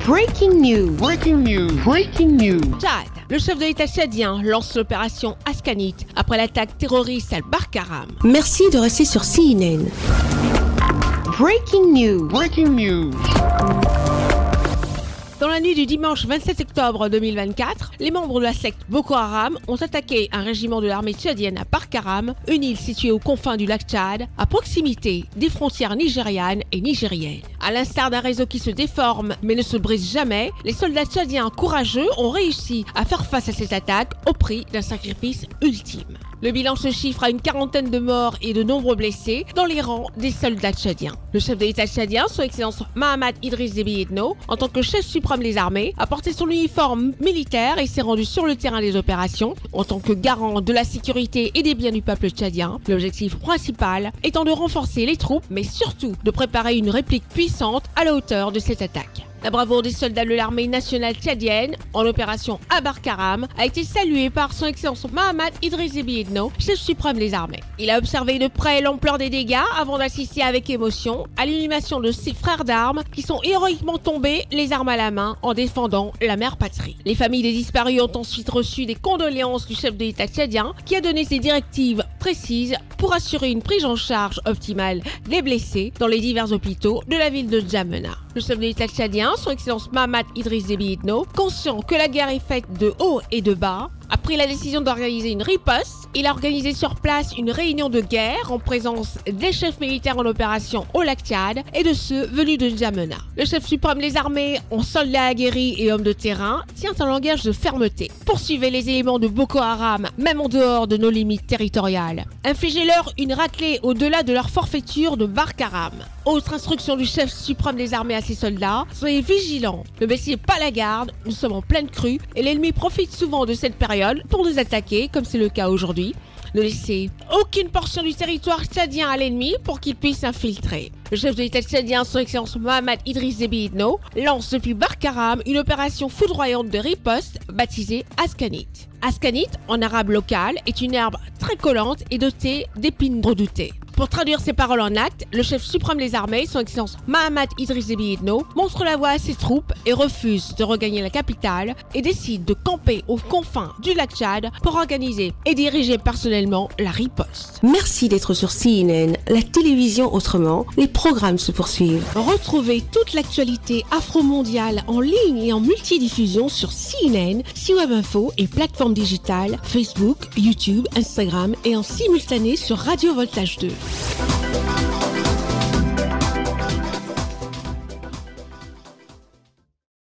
Breaking news. Breaking news. Breaking news. Tchad. Le chef de l'État tchadien lance l'opération Askanit après l'attaque terroriste à Barkaram. Merci de rester sur CNN. Breaking news. Breaking news. Dans la nuit du dimanche 27 octobre 2024, les membres de la secte Boko Haram ont attaqué un régiment de l'armée tchadienne à Barkaram, une île située aux confins du lac Tchad, à proximité des frontières nigérianes et nigériennes. À l'instar d'un réseau qui se déforme mais ne se brise jamais, les soldats tchadiens courageux ont réussi à faire face à cette attaque au prix d'un sacrifice ultime. Le bilan se chiffre à une quarantaine de morts et de nombreux blessés dans les rangs des soldats tchadiens. Le chef de l'État tchadien, son Excellence Mahamat Idriss Déby Itno, en tant que chef suprême des armées, a porté son uniforme militaire et s'est rendu sur le terrain des opérations en tant que garant de la sécurité et des biens du peuple tchadien. L'objectif principal étant de renforcer les troupes, mais surtout de préparer une réplique puissante à la hauteur de cette attaque. La bravoure des soldats de l'armée nationale tchadienne en opération à Barkaram a été saluée par son Excellence Mahamat Idriss Déby Itno, chef suprême des armées. Il a observé de près l'ampleur des dégâts avant d'assister avec émotion à l'inhumation de ses frères d'armes qui sont héroïquement tombés les armes à la main en défendant la mère patrie. Les familles des disparus ont ensuite reçu des condoléances du chef de l'État tchadien qui a donné ses directives précises pour assurer une prise en charge optimale des blessés dans les divers hôpitaux de la ville de N'Djamena. Le chef de l'État tchadien, son Excellence Mahamat Idriss Déby Itno, conscient que la guerre est faite de haut et de bas, a pris la décision d'organiser une riposte. Il a organisé sur place une réunion de guerre en présence des chefs militaires en opération au lac Tchad et de ceux venus de N'Djamena. Le chef suprême des armées, en soldat aguerri et homme de terrain, tient un langage de fermeté. Poursuivez les éléments de Boko Haram, même en dehors de nos limites territoriales. Infligez-leur une raclée au-delà de leur forfaiture de Barkaram. Autre instruction du chef suprême des armées à ses soldats, soyez vigilants, ne baissez pas la garde, nous sommes en pleine crue et l'ennemi profite souvent de cette période pour nous attaquer, comme c'est le cas aujourd'hui. Ne laissez aucune portion du territoire tchadien à l'ennemi pour qu'il puisse s'infiltrer. Le chef de l'État tchadien, son Excellence Mahamat Idriss Déby Itno, lance depuis Barkaram une opération foudroyante de riposte baptisée Askanit. Askanit, en arabe local, est une herbe très collante et dotée d'épines redoutées. Pour traduire ces paroles en actes, le chef suprême des armées, son Excellence Mahamat Idriss Déby Itno, montre la voie à ses troupes et refuse de regagner la capitale et décide de camper aux confins du lac Tchad pour organiser et diriger personnellement la riposte. Merci d'être sur CNN, la télévision autrement. Les programmes se poursuivent. Retrouvez toute l'actualité afro-mondiale en ligne et en multidiffusion sur CNN, C-Web Info et plateformes digitales, Facebook, YouTube, Instagram et en simultané sur Radio Voltage 2.